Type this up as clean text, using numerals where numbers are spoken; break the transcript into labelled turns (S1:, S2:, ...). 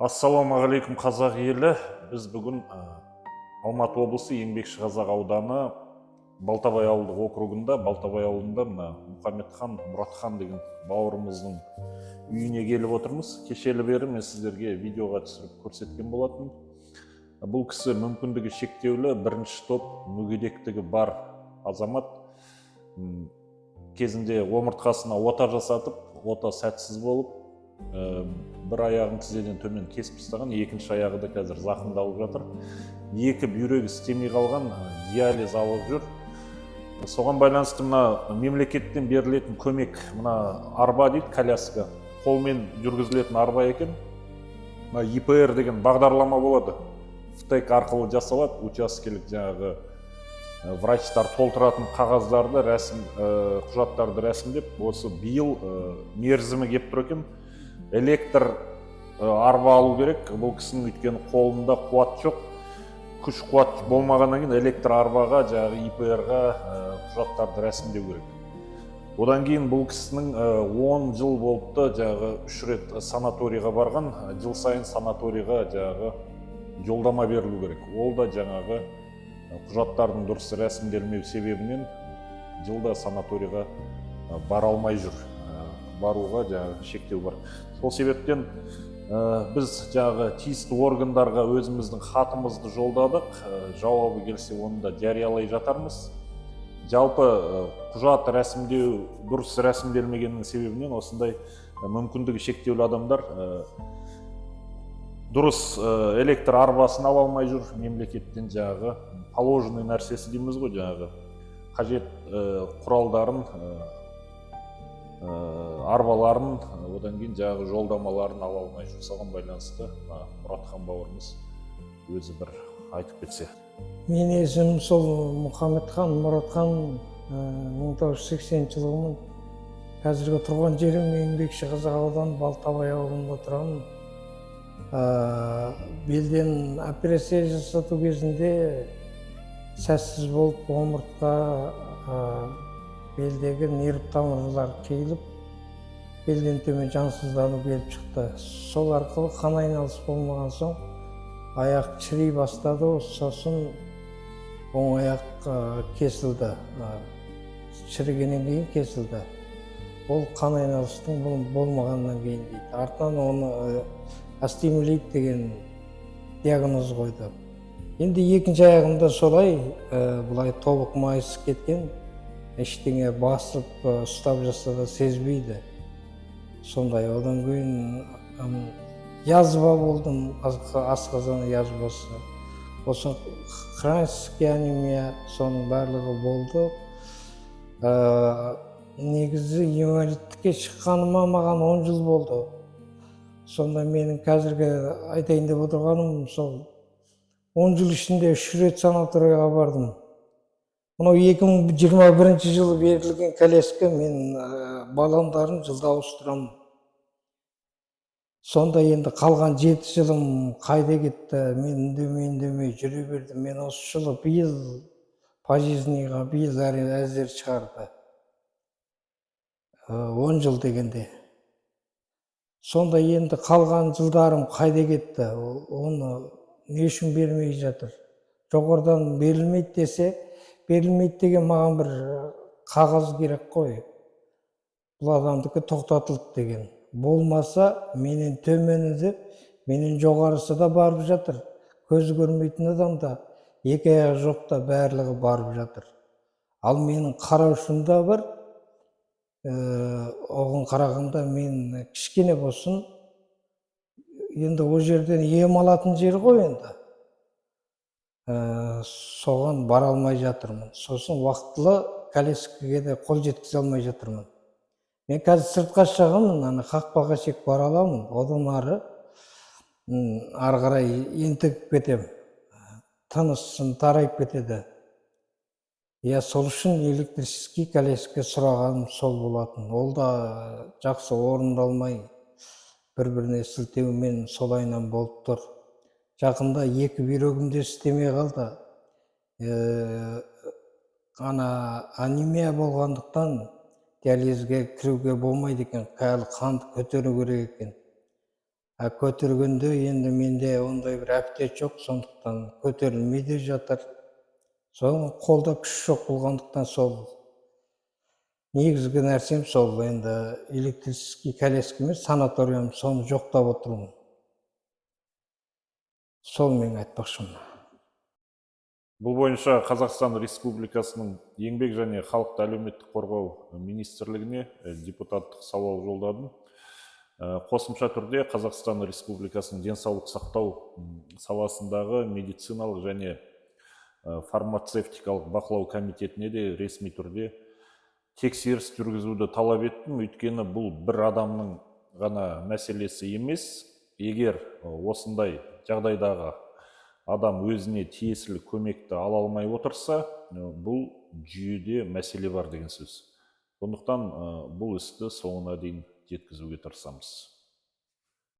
S1: Ассалаумағалейкум қазақ елі. Біз бүгін Алматы облысы Еңбекшіқазақ ауданы Балтабай ауылдық округында, Балтабай ауылында Мұхамедхан Мұратхан деген бауырымыздың үйіне келіп отырмыз. Кешелі бері мен сіздерге видеоға түсіріп көрсеткен болатын. Бұл кісі мүмкіндігі шектеулі бірінші топ мүгедектігі бар азамат. Кезінде омыртқасына ота жасатып, ота сәтсіз болып, бір аяғын тізеден төмен кесіп тастаған, екінші аяғы да қазір зақымдалып жатыр. Екі бүйрегі істемей қалған, диализ алып жүр. Соған байланысты мемлекеттен берілетін көмек, арба дейді, коляска, қолмен жүргізілетін арба екен. ИПР деген бағдарлама болады. ФТЭК арқылы жасалады, учаскелік жаңағы врачтар толтыратын қағаздарды, құжаттарды рәсімдеп, осы биыл мерзімі кеп тұр екен. Электр арба алу керек. Бұл кісінің өйткені қолында қуат жоқ. Күш қуат болмағаннан кейін электр арбаға, жаңағы ИПР-ға құжаттарды рәсімдеу керек. Одан кейін бұл кісінің 10 жыл болыпты, жаңағы 3 рет санаторийға барған, жыл сайын санаторийға жаңағы жолдама берілу керек. Ол да жаңағы құжаттардың дұрыс рәсімделмеу себебінен жылда санаторийға бара алмай жүр. Баруға жаңағы шектеу бар. Сол себептен біз жаңағы тиісті органдарға өзіміздің хатымызды жолдадық. Жауабы келсе оны да жариялай жатармыз. Жалпы құжат рәсімдеу дұрыс рәсімделмегеннің себебінен осындай мүмкіндігі шектеулі адамдар дұрыс электр арбасын ала алмай жүр. Мемлекеттен жаңағы положенный нәрсесі дейміз ғой, жаңағы қажет құралдарын, арбаларын, одан кейін жаңағы жолдамаларын ала алмай жүр. Соған байланысты Мұратхан бауырымыз өзі бір айтып кетсе.
S2: Мен есімім сол Мұхамедхан Мұратхан, 1980 жылғымын. Қазіргі тұрған жерім Еңбекшіқазақ ауданы Балтабай ауылында тұрамын. Белден операция жасату кезінде сәтсіз болып омыртқа, белдегі нерв тамырлар қиылып, белден төмен жансыздану келіп шықты. Сол арқылы қан айналысы болмаған соң аяқ шіри бастады, сосын оң аяқ кесілді. Шірігеннен кейін кесілді. Ол қан айналыстың болмағаннан кейін дейді. Артынан оны астемилит деген диагноз қойды. Енді екінші аяғымда солай, бұлай тобық майысы кеткен, ештеңе басып, ұстап жасса да сезбейді. Сондай, одан кейін язва болдым, асқазан язбасы. Осы хронический анемия, соның барлығы болды. Негізі инвалидтікке шыққаныма маған 10 жыл болды. Сонда менің қазіргі айтайын деп отырғаным, сол 10 жыл ішінде 3 рет санаторийға бардым. Мынау 2021 жылы берілген коляска, мен баллондарын жылда ауыстырамын. Сонда енді қалған 7 жылым қайда кетті, мен үндемей жүре бердім. Мен осы жылы биыл пожизненныйға биыл әзер шығарды. 10 жыл дегенде. Сонда енді қалған жылдарым қайда кетті, оны не үшін бермей жатыр? Жоғарыдан берілмейді десе, берілмейді деген маған бір қағаз керек қой. Бұл адамдікі тоқтатылды деген. Болмаса, менен төмені де, менен жоғарысы да барып жатыр. Көзі көрмейтін адамда, екі аяғы жоқта барлығы барып жатыр. Ал менің қараушымда бар, оғын қарағанда мен кішкене болсын, енді о жерден ем алатын жер ғой енді. Соған бара алмай жатырмын. Сосын уақытылы коляскаға да қол жеткізе алмай жатырмын. Мен қазір сыртқа шығамын, қақпаға шек бара аламын, одан ары қарай ентігіп кетем. Тынысым тарайып кетеді. Сол үшін электрический коляска сұрағаным сол болатын. Ол да жақсы орындалмай, бір-біріне сілтеумен солайынан болып тұр. Жақында екі бүйрегімде істемей қалды. Анемия болғандықтан диализге кіруге болмайды екен, қанды көтеру керек екен. Көтергенде енді менде ондай бір әпте жоқ, сондықтан көтерілмей де жатыр. Соның қолда күш жоқ болғандықтан сол негізгі нәрсем сол енді электрический коляска емес, санаториум, соны жоқтап отырмын. Сол мен айтпақшымын.
S1: Бұл бойынша Қазақстан Республикасының еңбек және халықты әлеуметтік қорғау министрлігіне депутаттық сауал жолдадым. Қосымша түрде Қазақстан Республикасының денсаулық сақтау саласындағы медициналық және фармацевтикалық бақылау комитетіне де ресми түрде тексеріс жүргізуді талап еттім. Өйткені бұл бір адамның ғана мәселесі емес. Егер осындай жағдайдағы адам өзіне тиесілі көмекті ала алмай отырса, бұл жүйеде мәселе бар деген сөз. Сондықтан бұл істі соңына дейін жеткізуге тырысамыз.